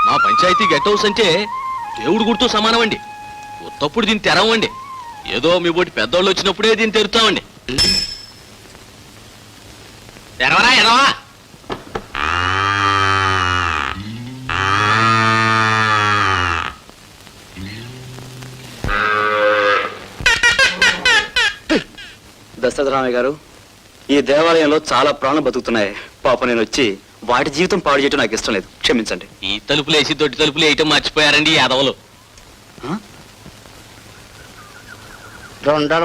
మా panchayat get house అంటే దేవుడు గుర్తు సమానం అండి. ఉత్తప్పుడు దీన్ని తెరవండి. ఏదో మీ బోటి పెద్దోళ్ళు వచ్చినప్పుడే దీన్ని తెరుతామండి. తెరవరా ఎరవా. దశరథరామయ్య గారు, ఈ దేవాలయంలో చాలా ప్రాణాలు బతుకుతున్నాయి. పాప నేను వచ్చి వాటి జీవితం పాడు చేయటం నాకు ఇష్టం లేదు, క్షమించండి. ఈ తలుపులు వేసి దొడ్డి తలుపులు వేయటం మర్చిపోయారండి ఈ యాదవలు.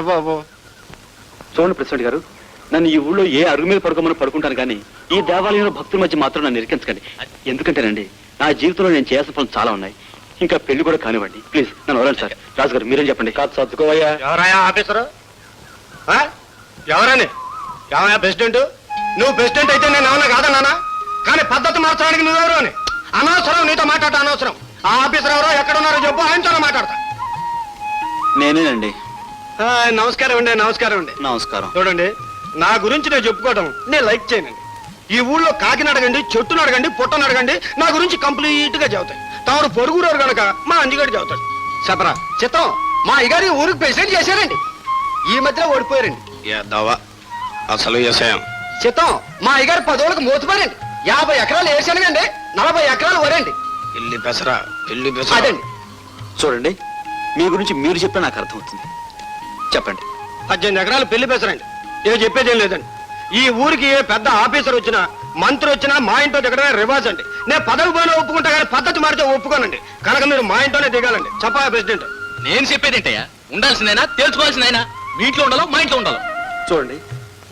బాబు చూడండి ప్రెసిడెంట్ గారు, నన్ను ఈ ఊళ్ళో ఏ అరుగు మీద పడుకోమని పడుకుంటాను కానీ ఈ దేవాలయంలో భక్తుల మధ్య మాత్రం నన్ను ఇరికించకండి. ఎందుకంటేనండి నా జీవితంలో నేను చేయాల్సిన పనులు చాలా ఉన్నాయి. ఇంకా పెళ్లి కూడా కానివ్వండి ప్లీజ్, నన్ను వదలండి సార్. రాజు గారు మీరేం చెప్పండి. కాదు సర్దుకోవయ్యా. ఎవరయ్యా ఆఫీసరు? ఎవరని? ఏమయ్యా ప్రెసిడెంట్? నువ్వు ప్రెసిడెంట్ అయితే నేను ఏమన్నా కాదన్నానా? కానీ పద్ధతి మార్చడానికి నువ్వెవరు అని అనవసరం. నీతో మాట్లాడటం అనవసరం. ఆ ఆఫీసర్ ఎవరో ఎక్కడున్నారో చెప్పు, ఆయనతో మాట్లాడతా. నేనేనండి. నమస్కారం అండి. నమస్కారం అండి. నమస్కారం. చూడండి, నా గురించి నేను చెప్పుకోవడం నేను లైక్ చేయనండి. ఈ ఊళ్ళో కాకిని అడగండి, చెట్టును అడగండి, పుట్టను అడగండి, నా గురించి కంప్లీట్ గా చెబుతాయి. తమరు పొరుగురు కనుక మా అంజిగాడు చెబుతాడు. చెప్పరా చిత్తం, మా అయ్యగారి ఊరికి ప్రెసిడెంట్ చేశారండి. ఈ మధ్యలో ఓడిపోయారండి. అసలు చిత్తం, మా అయ్యగారు 10 రోజులకు మోతుపోయారండి. 50 ఎకరాలు వేసానుగండి, 40 ఎకరాలు వరండి. పెళ్లి పెసరా అదండి. చూడండి, మీ గురించి మీరు చెప్పే నాకు అర్థమవుతుంది. చెప్పండి. 18 ఎకరాలు పెళ్లి పెసరండి. ఏ చెప్పేదేం లేదండి. ఈ ఊరికి ఏ పెద్ద ఆఫీసర్ వచ్చినా, మంత్రి వచ్చినా మా ఇంట్లో దిగడమే రివాజ్ అండి. నేను పదవి పోయినా ఒప్పుకుంటా కానీ పద్ధతి మారితే ఒప్పుకోనండి. కనుక మీరు మా ఇంట్లోనే దిగాలండి. చెప్పా ప్రెసిడెంట్. నేను చెప్పేది ఏంటయ్యా, ఉండాల్సిందైనా తెలుసుకోవాల్సిందైనా. మీ ఇంట్లో ఉండాలో మా ఇంట్లో ఉండాలో. చూడండి,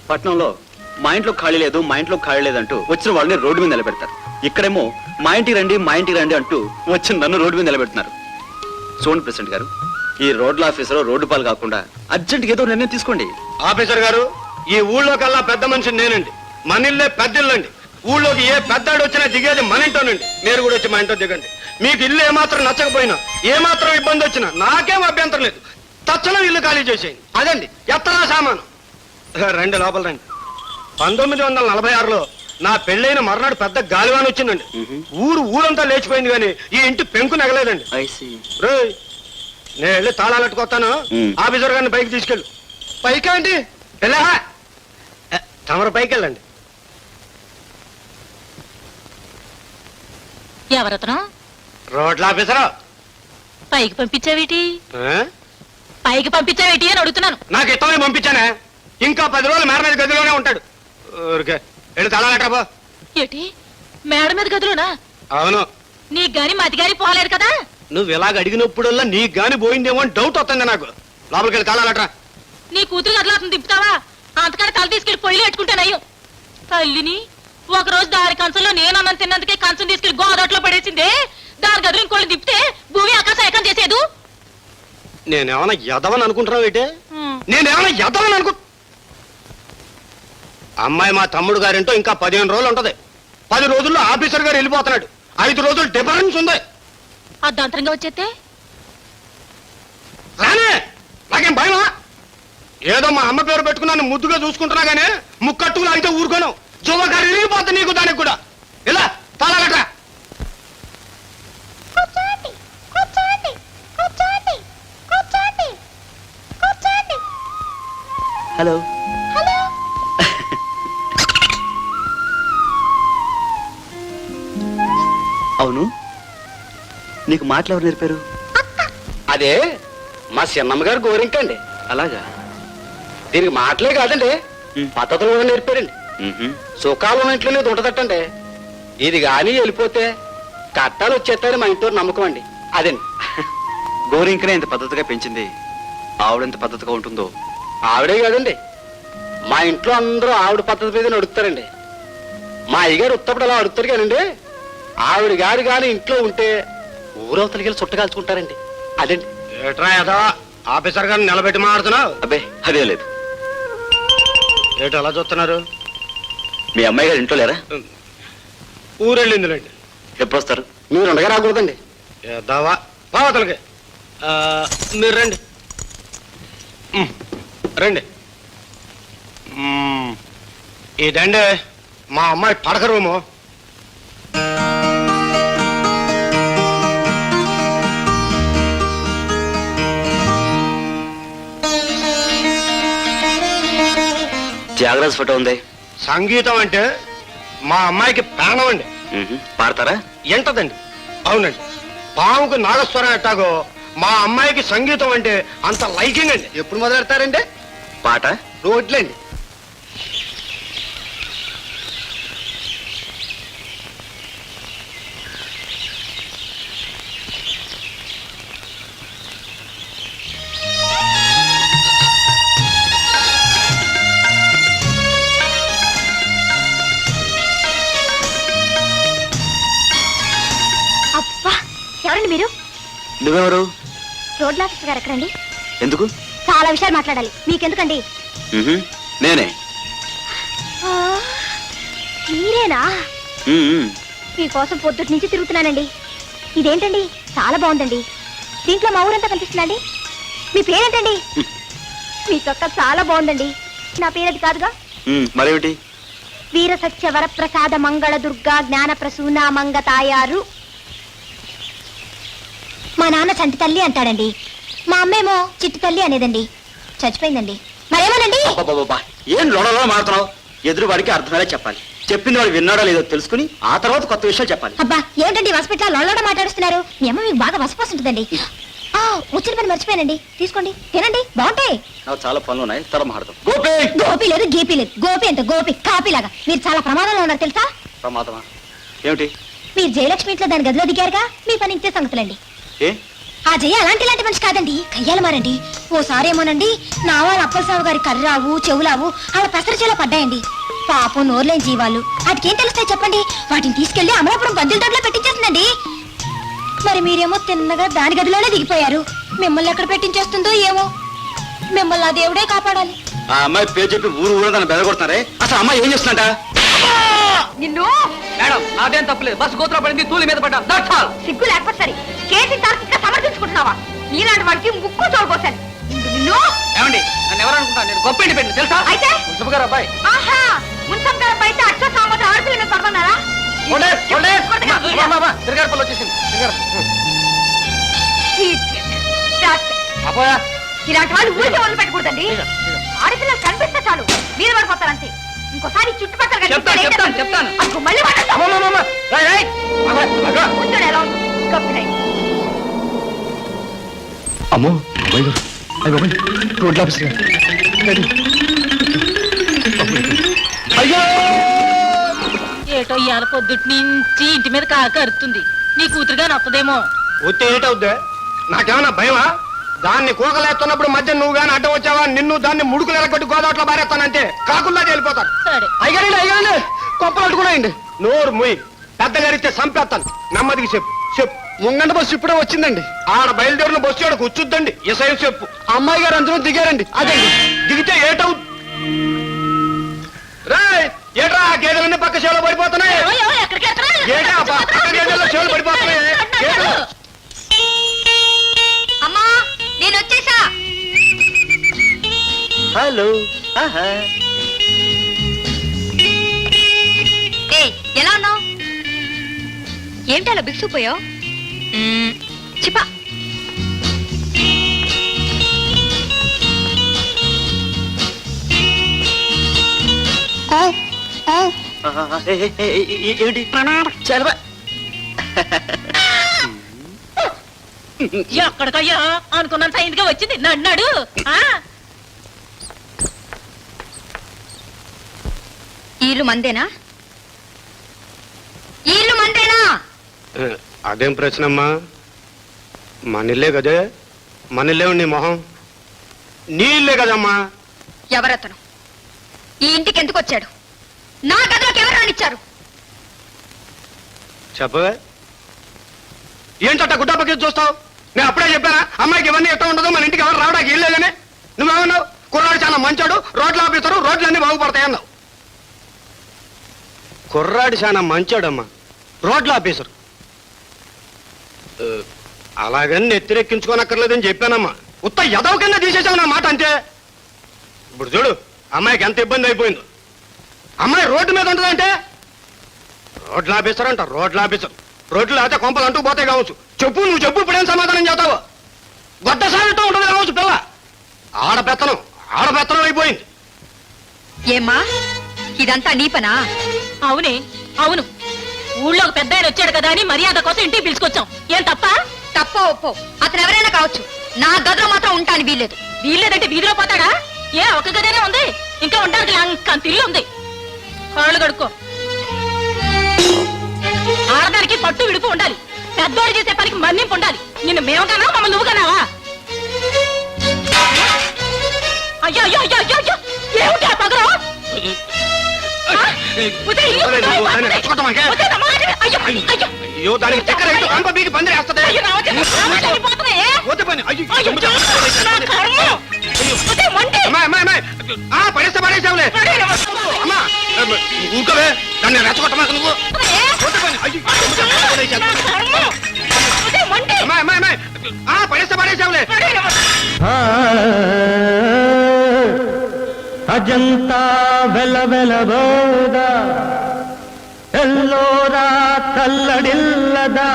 పట్నంలో మా ఇంట్లో ఖాళీ లేదు, మా ఇంట్లో ఖాళీ లేదంటూ వచ్చిన వాళ్ళని రోడ్డు మీద నిలబెడతారు. ఇక్కడేమో మా ఇంటికి రండి, మా ఇంటికి రండి అంటూ వచ్చిన నన్ను రోడ్డు మీద నిలబెడుతున్నారు. చూడండి ప్రెసిడెంట్ గారు, ఈ రోడ్ల ఆఫీసర్ రోడ్డు పాలు కాకుండా అర్జెంట్గా ఏదో నిర్ణయం తీసుకోండి. ఆఫీసర్ గారు, ఈ ఊళ్ళో కల్లా పెద్ద మనిషి నేనండి. మన ఇల్లే పెద్ద ఇల్లండి. ఊళ్ళోకి ఏ పెద్దాడు వచ్చినా దిగేది మన ఇంటోనండి. మీరు కూడా వచ్చి మా ఇంట్లో దిగండి. మీకు ఇల్లు ఏమాత్రం నచ్చకపోయినా, ఏమాత్రం ఇబ్బంది వచ్చినా నాకేం అభ్యంతరం లేదు. తక్షణం ఇల్లు ఖాళీ చేసేయండి. అదండి ఎత్తరా సామాను. రండి లోపల రండి. 1946లో నా పెళ్ళైన మర్నాడు పెద్ద గాలివాన వచ్చిందండి. ఊరంతా లేచిపోయింది కానీ ఈ ఇంటి పెంకు నగలేదండి. నేను వెళ్ళి తాళాలు అట్టుకొస్తాను. ఆఫీసర్ గారిని పైకి తీసుకెళ్ళు. పైకా అండి? వెళ్ళా తమరు పైకి వెళ్ళండి. ఎవరతను? రోడ్ల ఆఫీసరా. పైకి పంపించావేటి? పైకి పంపించావేటి అని అడుగుతున్నాను. నాకు ఇష్టమని పంపించానే. ఇంకా 10 రోజులు మేడ మీద గదిలోనే ఉంటాడు. ఊరికే వెళ్ళి తాళాలట్రా. ఏటి మేడ మీద గదిలోనా? అవును. నీకు గాని మతి గాని పోలేదు కదా. నువ్వు ఇలాగ అడిగినప్పుడల్లా నీకు గాని పోయిందేమో అని డౌట్ వస్తుంది నాకు. లోపలికి వెళ్ళి తాళాలట్రా. నీ కూతురు గదిలోకి తిప్పుతావా? అంతకన్నా తల తీసుకెళ్లి పొయ్యిలో పెట్టుకుంటానయ్యో. తల్లిని ఒకరోజు దారి కంచంలో నేను అన్నం తిన్నందుకే కంచం తీసుకెళ్లి గోదాట్లో పడేసిందే. దాని గదులు ఇంకోళ్ళు తిప్పితే భూమి ఆకాశం ఏకం చేసేదు. నేనేమన్నా ఎదవని అనుకుంటున్నావు ఏంటే? నేనేమన్నా ఎదవని అనుకు అమ్మాయి మా తమ్ముడు గారింటో ఇంకా 15 రోజులు ఉంటది. 10 రోజుల్లో ఆఫీసర్ గారు వెళ్ళిపోతున్నాడు. 5 రోజులు డిఫరెన్స్ ఉంది. అర్ధాంతరంగా వచ్చేస్తే రానే నాకేం భయమా? ఏదో మా అమ్మ పేరు పెట్టుకున్నాను ముద్దుగా చూసుకుంటున్నా గానీ ముక్కట్టుకులు అయితే ఊరుకోను. జువగారు ఇరిగిపోతుంది నీకు దానికి కూడా. ఇలా తాళాలట్రా. హలో. అవును, నీకు మాటలు ఎవరు నేర్పారు? అదే మా చిన్నమ్మ గారు గోరింకండి. అలాగా? దీనికి మాటలే కాదండి, పద్ధతులు కూడా నేర్పారండి. సుఖాలు ఇంట్లో లేదు ఉంటదట్టండి. ఇది కానీ వెళ్ళిపోతే కట్టాలు వచ్చేస్తారని మా ఇంట్లో నమ్మకం అండి. అదండి. గోరింకనే ఇంత పద్ధతిగా పెంచింది, ఆవిడెంత పద్ధతిగా ఉంటుందో. ఆవిడే కాదండి, మా ఇంట్లో అందరూ ఆవిడ పద్ధతి మీద అడుగుతారండి. మా అయ్యగారు ఉత్తప్పుడు అలా అడుగుతారు కానండి, ఆవిడ గారు కానీ ఇంట్లో ఉంటే ఊరవతలికి వెళ్ళి చుట్టకాల్చుకుంటారండి. అదండి. ఏట్రా ఏదో ఆఫీసర్ గారిని నిలబెట్టి మాడుతున్నావు? అబ్బే అదే లేదు. ఏటో అలా చూస్తున్నారు? మీ అమ్మాయి గారు ఇంట్లో లేరా? ఊరెళ్ళిందిలేండి. ఎప్పుడు వస్తారు? మీరు ఉండగా రాకూడదండి. ఏదావా బావతలకి. మీరు రండి రండి. ఇదండి మా అమ్మాయి పడక రూము. త్యాగరాజ్ ఫోటో ఉంది. సంగీతం అంటే మా అమ్మాయికి ప్రాణం అండి. పాడతారా? ఎంటదండి. అవునండి, పాముకు నాగస్వరం ఎట్టాగో మా అమ్మాయికి సంగీతం అంటే అంత లైకింగ్ అండి. ఎప్పుడు మొదలెడతారండి? పాట రోడ్లండి. అబ్బా, ఎవరండి మీరు? నువ్వెవరు? రోడ్ల ఆఫీసర్ గారు ఎక్కడండి? ఎందుకు? చాలా విషయాలు మాట్లాడాలి. మీకెందుకండి? నేనే. ఆ, మీరేనా? మ్మ్. మీకోసం పొద్దుటి నుంచి తిరుగుతున్నానండి. ఇదేంటండి, చాలా బాగుందండి. దీంట్లో మా ఊరంతా కనిపిస్తుందండి. మీ పేరేంటండి? మీ చొక్క చాలా బాగుందండి. నా పేరు అది కాదుగా. మరేమిటి? వీర సత్య వరప్రసాద మంగళ దుర్గా జ్ఞాన ప్రసూన మంగ తాయారు. మా నాన్న చంటి తల్లి అంటాడండి. మా అమ్మేమో చిట్టి తల్లి అనేదండి. చచ్చిపోయిందండి. మరేమోనండి. అబ్బబ్బబ్బబ్బా, ఏం లొడలో మారుతున్నావు? ఎదురు వాడికి అర్థమయ్యేలా చెప్పాలి. చెప్పింది వాడు విన్నాడో లేదో తెలుసుకుని ఆ తర్వాత కొత్త విషయాలు చెప్పాలి. అబ్బా, ఏంటండి హాస్పిటల్ లొల్లడ మాట్లాడుతున్నారు? మీ అమ్మ మీకు బాగా వసపోతుందండి. వచ్చిన పని మర్చిపోయానండి. తీసుకోండి, తినండి, బాగుంటాయి. నాకు చాలా పనులు ఉన్నాయి, తర్వాత మాట్లాడదాం. గోపి! గోపి లేదు, గీపీ లేదు. గోపి అంటే గోపి, కాపీలాగా. మీరు చాలా ప్రమాదంలో ఉన్నారు తెలుసా? ప్రమాదమా? ఏమిటి? మీరు జయలక్ష్మి ఇంట్లో దాని గదిలో దిగారుగా, మీ పని ఇంతే సంగతులండి. ఏ? ఆ జయ అలాంటి మనిషి కాదండి, కయ్యాలమారండి. ఓసారేమోనండి నా వాళ్ళ అప్పలసావు గారి కర్రావు చెవులావు ఆవిడ పెసరచేలో పడ్డాయండి. పాపం నోర్లేని జీవాలు, వాటికేం తెలుస్తాయి చెప్పండి? వాటిని తీసుకెళ్లి అమలాపురం బద్దుల దొడ్లో పెట్టించేస్తుందండి. మరి మీరేమో తిన్నగా దాని గదిలోనే దిగిపోయారు. మిమ్మల్ని ఎక్కడ పెట్టించేస్తుందో ఏమో. మిమ్మల్ని ఆ దేవుడే కాపాడాలి. ఆ అమ్మాయి పేరు చెప్పి ఊరు ఊరు దాన్ని బెదగొడుతున్నారే. అసలు అమ్మాయి ఏం చేస్తుందంట? నిన్ను మేడం నాదేం తప్పలేదు. బస్సు గోత్ర పడింది, తూలి మీద పడ్డా. That's all. సిగ్గు లేకపోతే సరే, కేసీ తార్కిక సమర్థించుకుంటున్నావా? నీలాంటి వాడికి ముక్కు చూడబోసాను. నిన్ను ఏమండి నన్ను ఎవరనుకుంటా? నేను గొప్ప ఇండిపెండెంట్ తెలుసా? అయితే మున్సిపల్ గారు అబ్బాయి. ఆహా, మున్సం గారు బయట అక్ష సామర్థ్యం ఆడపిల్ల మీద పడమన్నారా? తిరగారు వచ్చేసింది. రాస్కెల్. ఇలాంటి వాళ్ళు ఊరికే వదిలి పెట్టకూడదండి. ఆడపిల్లలు కనిపిస్తే చాలు మీరు పడిపోతారంతే. ఇంకోసారి చుట్టుపక్కల చెప్తాను చెప్తాను చెప్తాను. అనుకో, మళ్ళీ పడతాం. కూర్చోండి, ఎలా ఉంది? కప్పినాయి. అమ్మో రోడ్ల ఆఫీసర్ అయ్యో! ఏటో ఇవాళ పొద్దుటి నుంచి ఇంటి మీద కాక అరుతుంది. నీ కూతురుగా నొత్తదేమో. ఉత్తే ఏంటవుద్దే? నాకేమన్నా భయమా? దాన్ని కూకలేస్తున్నప్పుడు మధ్య నువ్వు గాని అడ్డం వచ్చావా, నిన్ను దాన్ని ముడుకులు ఎలగొట్టి గోదావట్లో బారేస్తానంటే కాకుండా వెళ్ళిపోతాను. సరే, అయ్యారండి కొప్పలు అట్టుకున్నాయండి. నోరు ముయ్యి, పెద్దగారిస్తే చంపేస్తాను. నెమ్మదికి చెప్పు చెప్పు. ముంగంట బస్సు ఇప్పుడే వచ్చిందండి. ఆడ బయలుదేరిన బస్సు ఆడ కూర్చుద్దండి. ఇసయం చెప్పు. అమ్మాయి గారు అందరూ దిగారండి. అదే దిగితే ఏటవు ఏట్రా గేదెలన్నీ పక్క చెవులో పడిపోతున్నాయి. ఎక్కడికి వెళ్తున్నారు? ఏటా పక్క గేదెల్లో చెవులు పడిపోతున్నాయి. అమ్మా, నేను వచ్చేసా. హలో. ఎలా ఉన్నావు? ఏంటి అలా బిగుసిపోయావు? చిపా. ఏమిటి? చాలా ఎక్కడికయ్యా అనుకున్నంత అయిందిగా వచ్చింది నన్నాడు. ఇల్లు మందేనా? ఇల్లు మందేనా? అదేం ప్రశ్నమ్మా? మనీళ్ళే కదే. మనీళ్ళే నీ మొహం. నీళ్ళే కదమ్మా. ఎవరతను? ఈ ఇంటికి ఎందుకు వచ్చాడు? నా గదిలోకి ఎవరు రానిచ్చారు? చెప్పవే. ఏంటట్ట గుడ్డపకి చూస్తావు? నేను అప్పుడే చెప్పానా అమ్మాయికి ఇవన్నీ ఎట్లా ఉండదు, మన ఇంటికి ఎవరు రావడానికి వెళ్ళలేదని? నువ్వేమన్నావు? కుర్రాడు చాలా మంచాడు, రోడ్లు ఆపేస్తారు, రోడ్లన్నీ బాగుపడతాయన్నావు. కుర్రాడు చాలా మంచాడమ్మా, రోడ్లు ఆపేశారు. అలాగని నెత్తిరెక్కించుకోనక్కర్లేదని చెప్పానమ్మా. ఉత్త ఎదవ కింద తీసేసావు నా మాట అంతే. ఇప్పుడు చూడు అమ్మాయికి ఎంత ఇబ్బంది అయిపోయిందో. అమ్మాయి రోడ్డు మీద ఉంటుందంటే రోడ్లు ఆపేస్తారంట. రోడ్లు ఆపేస్తారు. రోడ్లు లేకపోతే కొంపలు అంటూ పోతే కావచ్చు. చెప్పు, నువ్వు చెప్పు. ఇప్పుడేం సమాధానం చేస్తావు? గొడ్డ సాగటం ఉంటుంది కావచ్చు. పిల్ల ఆడపెత్తనం అయిపోయింది. ఏమ్మా ఇదంతా నీ పనా? అవునే అవును, ఊళ్ళో ఒక పెద్ద ఆయన వచ్చాడు కదా అని మర్యాద కోసం ఇంటికి పిలుచుకొచ్చాం. ఏం తప్ప? తప్పో ఒప్పో అతను ఎవరైనా కావచ్చు, నా గదిలో మాత్రం ఉంటాను వీల్లేదు. వీల్లేదంటే వీధిలో పోతాడా? ఏ ఒక గదేనే ఉంది, ఇంకా ఉండడానికి అంత ఇల్లు ఉంది. కాళ్ళు కడుక్కో. ఆడదానికి పట్టు విడుపు ఉండాలి, పెద్దోడు చేసే పనికి మన్నింపు ఉండాలి. నిన్ను మేము కన్నా మమ్మల్ని నువ్వు కన్నావా? అయ్యో అయ్యో అయ్యో అయ్యో అయ్యో, ఏమిటి ఆ పగరం? అయ్యో దానికి చక్కెర ఇటు కంప బీకి పందిరి వేస్తదే. పడేసావులే అమ్మా, ఊరుకోవే, దాన్ని రెచ్చగొట్టమా నువ్వు. పడేసావులే. అజంతా వెలవెలబోద ఎల్లోరా కల్లడిల్లదా.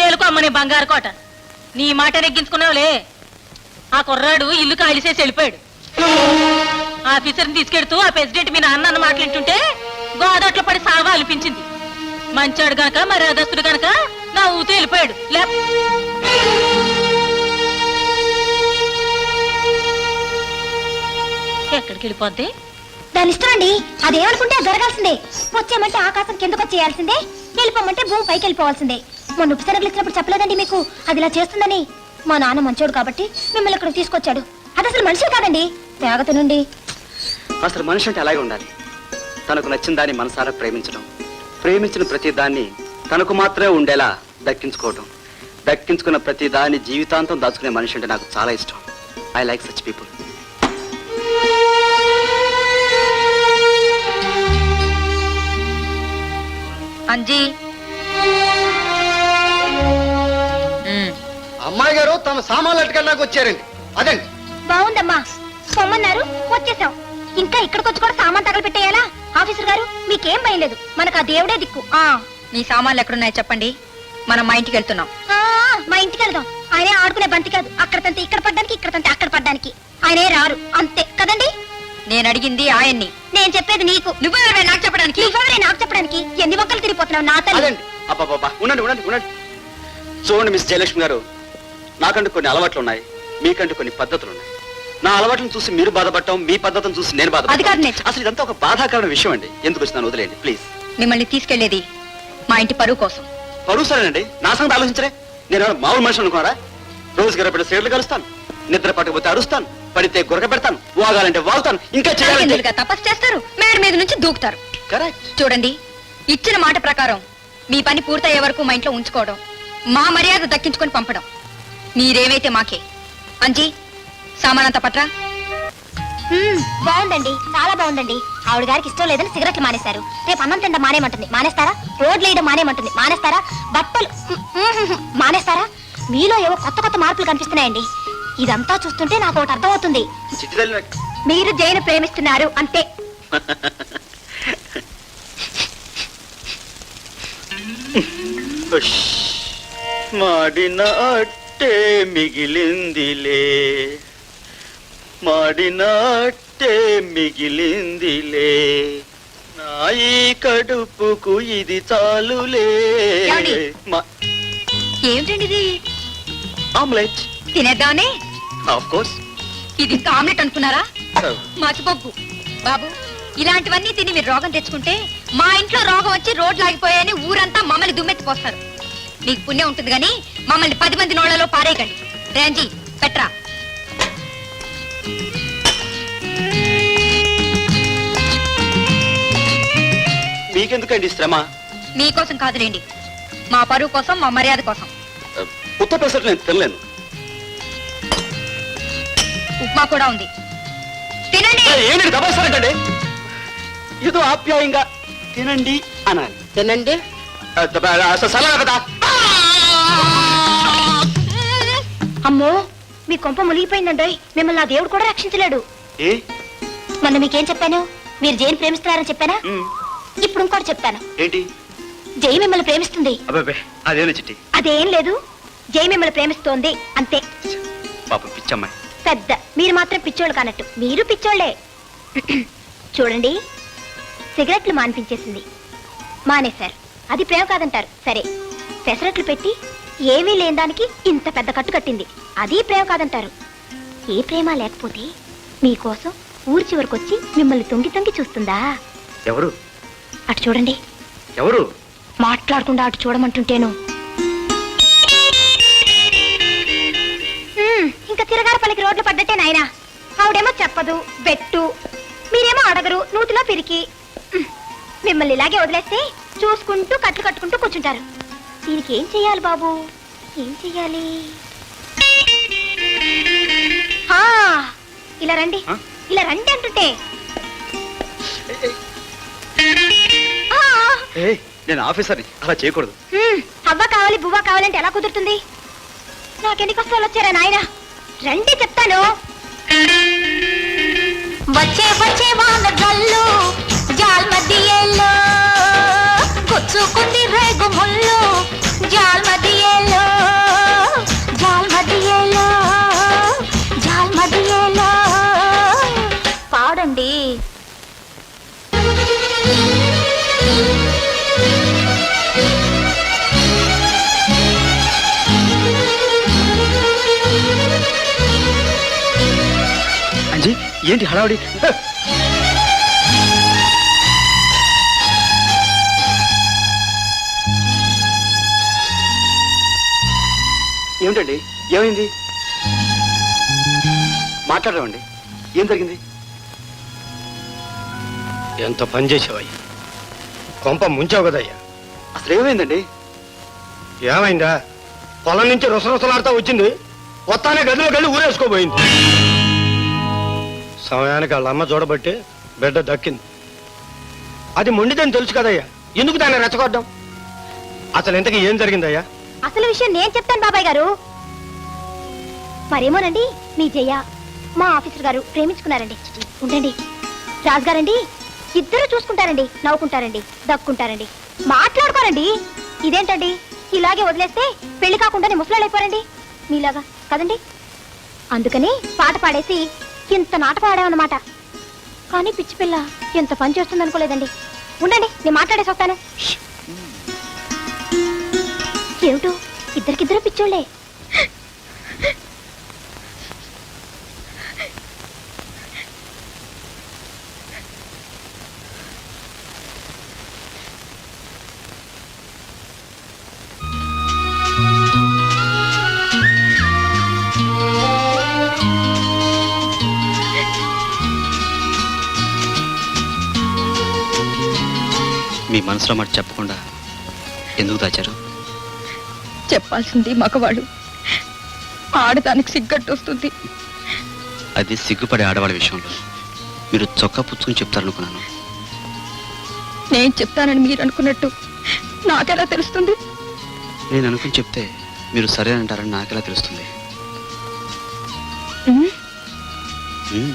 ఏలుకో అమ్మని బంగారు కోట, నీ మాట నెగ్గించుకున్నావులే. ఆ కుర్రాడు ఇల్లు కాలిసేసి వెళ్ళిపోయాడు. ఆఫీసర్ని తీసుకెడుతూ ఆ ప్రెసిడెంట్ మీ నాన్న అన్న మాట్లాడుతుంటే గోదాట్లో పడి సావా అనిపించింది. మంచాడు గనక మర్యాదస్తుడు గనక నా ఊతో వెళ్ళిపోయాడు. ఎక్కడికి వెళ్ళిపోద్ది? దాని ఇష్టమండి, అదేమనుకుంటే అది జరగాల్సిందే. వచ్చామంటే ఆకాశం కిందకు వచ్చేయాల్సిందే, వెళ్ళిపోమంటే భూమి పైకి వెళ్ళిపోవాల్సిందే. మొన్న ఉపసరగలు ఇచ్చినప్పుడు చెప్పలేదండి మీకు అది ఇలా చేస్తుందని? మా నాన్న మంచోడు కాబట్టి మిమ్మల్ని ఇక్కడ తీసుకొచ్చాడు. అది అసలు మనిషి కాదండి, త్యాగత నుండి. అసలు మనిషి అంటే అలాగే ఉండాలి. తనకు నచ్చిన దాన్ని మనసారా ప్రేమించడం, ప్రేమించిన ప్రతి దాన్ని తనకు మాత్రమే ఉండేలా దక్కించుకోవడం, దక్కించుకున్న ప్రతి దాన్ని జీవితాంతం దాచుకునే మనిషి అంటే నాకు చాలా ఇష్టం. I like such people. Anji, అమ్మాయి గారు తమ సామాన్లు అట్టుకెళ్ళడానికి వచ్చారండి. అదండి. బాగుందమ్మా, పొమ్మన్నారు వచ్చేసాం. ఇంకా ఇక్కడికి వచ్చి కూడా సామాన్ తగలు పెట్టేయాలా? ఆఫీసర్ గారు మీకేం భయం లేదు, మనకు ఆ దేవుడే దిక్కు. మీ సామాన్లు ఎక్కడున్నాయో చెప్పండి, మనం మా ఇంటికి వెళ్తున్నాం. మా ఇంటికి వెళ్దాం. ఆయనే ఆడుకునే బంతి కాదు, అక్కడ తంతే ఇక్కడ పడ్డానికి, ఇక్కడ తంతే అక్కడ పడ్డానికి. ఆయనే రారు, అంతే కదండి. నేను అడిగింది ఆయన్ని, నేను చెప్పేది నీకు. నువ్వెవరే నాకు చెప్పడానికి? నువ్వెవరే నాకు చెప్పడానికి? ఎన్ని మొక్కలు తిరిగిపోతున్నావు నా తల్లి. అదండి. అబ్బాబ్బా, ఉండండి ఉండండి ఉండండి. చూడండి మిస్ జయలక్ష్మి గారు, నాకంటూ కొన్ని అలవాట్లు ఉన్నాయి, మీకంటూ కొన్ని పద్ధతులు ఉన్నాయి. నా అలవాట్లను చూసి మీరు బాధపడటం, మీ పద్ధతిని చూసి నేను అది కాదు బాధపడతాను. నేను. అసలు ఇదంతా ఒక బాధాకరమైన విషయం అండి. ఎందుకు వచ్చినాను వదిలేండి ప్లీజ్. మిమ్మల్ని తీసుకెళ్లేది మా ఇంటి పరువు కోసం. పరువు సరేనండి, నా సంగతి ఆలోచించరే. నేను మామూలు మనిషి అనుకున్నారా? రోజు గడపడే సేర్లు కలుస్తాను, నిద్ర పట్టకపోతే అరుస్తాను, పడితే గురక పెడతాను, వాగాలంటే వాగుతాను, ఇంకా చేయాలంటే తలకిందులుగా తపస్సు చేస్తారు, మేడ మీద నుంచి దూకుతారు. కరెక్ట్. చూడండి, ఇచ్చిన మాట ప్రకారం మీ పని పూర్తయ్యే వరకు మా ఇంట్లో ఉంచుకోవడం, మా మర్యాద దక్కించుకొని పంపడం, మీరేమైతే మాకే. అంజీ, సామానంతా పట్రా. బాగుందండి, చాలా బాగుందండి. ఆవిడ గారికి ఇష్టం లేదని సిగరెట్లు మానేశారు. రేపు అన్నం తిండ మానేమంటుంది, మానేస్తారా? రోడ్లు వేయడం మానేమంటుంది, మానేస్తారా? బట్టలు మానేస్తారా? మీలో ఏవో కొత్త కొత్త మార్పులు కనిపిస్తున్నాయండి. ఇదంతా చూస్తుంటే నాకు ఒకటి అర్థమవుతుంది. మీరు జైలు ప్రేమిస్తున్నారు అంతే. మాడిన అట్టే మిగిలిందిలే, మాడిన అట్టే మిగిలిందిలే, నాయి కడుపుకు ఇది చాలులే. ఏమండి? ఏమిటండి ఇది? ఆమ్లెట్. తినేద్దామనే? Of course. ఇది ఇంకా ఆమ్లెట్ అనుకున్నారా? మర్చిపోకు బాబు, ఇలాంటివన్నీ తిని మీరు రోగం తెచ్చుకుంటే మా ఇంట్లో రోగం వచ్చి రోడ్లు ఆగిపోయాయని ఊరంతా మమ్మల్ని దుమ్మెత్తిపోస్తారు. నీకు పుణ్యం ఉంటుంది గాని మమ్మల్ని 10 మంది నోళ్లలో పారేయకండి. Range Petra. మీకెందుకండి శ్రమ? మీకోసం కాదులేండి, మా పరువు కోసం, మా మర్యాద కోసం. ఉత్త పెసరట్లు నేను తినలేను. ఉప్మా కూడా ఉంది, తినండి. ఏంటి దబాస్తారంటే? ఏదో ఆప్యాయంగా తినండి అనాలి. తినండి. సలహా కదా. అమ్మో, మీ కొంప మునిగిపోయిందండి. మిమ్మల్ని నా దేవుడు కూడా రక్షించలేడు. ఏ? మొన్న మీకేం చెప్పాను? మీరు జైన్ ప్రేమిస్తున్నారని చెప్పానా? ఇప్పుడు ఇంకోటి చెప్తాను. ఏంటి? జై మిమ్మల్ని ప్రేమిస్తుంది. అబ్బాబే, అదేనా చిట్టి? అదేం లేదు, జై మిమ్మల్ని ప్రేమిస్తోంది అంతే. పాప పిచ్చమ్మాయి. పెద్ద మీరు మాత్రం పిచ్చోళ్ళు కానట్టు. మీరు పిచ్చోళ్లే. చూడండి, సిగరెట్లు మాన్పించేసింది, మానేశారు. అది ప్రేమ కాదంటారు. సరే, పెసరట్లు పెట్టి ఏమీ లేని దానికి ఇంత పెద్ద కట్టు కట్టింది, అది ప్రేమ కాదంటారు. ఏ ప్రేమ లేకపోతే మీకోసం ఊరి చివరికొచ్చి మిమ్మల్ని తొంగి తొంగి చూస్తుందా? ఎవరు? అటు చూడండి. ఎవరు? మాట్లాడకుండా అటు చూడమంటుంటేను. ఇంకా తిరగారపల్లికి రోడ్లు పడ్డట్టే నాయనా. ఆవిడేమో చెప్పదు, బెట్టు, మీరేమో అడగరు, నూతిలో పిరికి. మిమ్మల్ని ఇలాగే వదిలేస్తే చూసుకుంటూ కట్లు కట్టుకుంటూ కూర్చుంటారు. దీనికి ఏం చెయ్యాలి బాబు, ఏం చెయ్యాలి? ఇలా రండి, ఇలా రండి అంటుంటే. నేను ఆఫీసర్ని, అలా చేయకూడదు. అవ్వ కావాలి బువ్వ కావాలంటే ఎలా కుదురుతుంది? నాకెన్ని కష్టాలు వచ్చారా నాయన. రండి చెప్తాను. వచ్చే వచ్చే వాన గల్లు జాల్ మధ్యలో గుచ్చుకుంది రేగు ముళ్ళు, జాల్ మధ్యలో జాల్ మధ్యలో జాల్ మధ్యలో. పాడండి. అంజీ, ఏంటి హడావుడి? ఏమిటండి, ఏమైంది? మాట్లాడమండి, ఏం జరిగింది? ఎంత పని చేసావయ్యా, కొంప ముంచావు కదయ్యా. అసలు ఏమైందండి? ఏమైందా? పొలం నుంచి రుసరుసలాడుతూ వచ్చింది, వస్తానే గదిలోకి వెళ్ళి ఊరేసుకోబోయింది. సమయానికి వాళ్ళ అమ్మ చూడబట్టి బిడ్డ దక్కింది. అది మొండిదని తెలుసు కదయ్యా, ఎందుకు దాన్ని రెచ్చగొడ్డాం? అసలు ఇంతకీ ఏం జరిగిందయ్యా? అసలు విషయం నేను చెప్తాను బాబాయ్ గారు. మరేమోనండి, మీ జయ మా ఆఫీసర్ గారు ప్రేమించుకున్నారండి. ఉండండి రాజుగారండి, ఇద్దరు చూసుకుంటారండి, నవ్వుకుంటారండి, దక్కుంటారండి, మాట్లాడుకోరండి. ఇదేంటండి, ఇలాగే వదిలేస్తే పెళ్లి కాకుండానే ముసలాళ్ళు అయిపోరండి మీలాగా కదండి. అందుకని పాట పాడేసి ఇంత నాటకం ఆడామన్నమాట. కానీ పిచ్చి పిల్ల ఎంత పని చేస్తుంది అనుకోలేదండి. ఉండండి, నేను మాట్లాడేసి వస్తాను. ఏమిటో ఇద్దరికిద్దరు పిచ్చోళ్లే. మీ మనసులో మాట చెప్పకుండా ఎందుకు దాచారు? చెప్పాల్సింది మగవాడు, ఆడదానికి సిగ్గట్టు వస్తుంది. అది సిగ్గుపడే ఆడవాళ్ళ విషయంలో మీరు చొక్కా పుచ్చుకుని చెప్తారనుకున్నాను. నేను చెప్తానని మీరు అనుకున్నట్టు నాకెలా తెలుస్తుంది? నేను అనుకుని చెప్తే మీరు సరే అంటారని నాకెలా తెలుస్తుంది? ఉమ్. ఉమ్.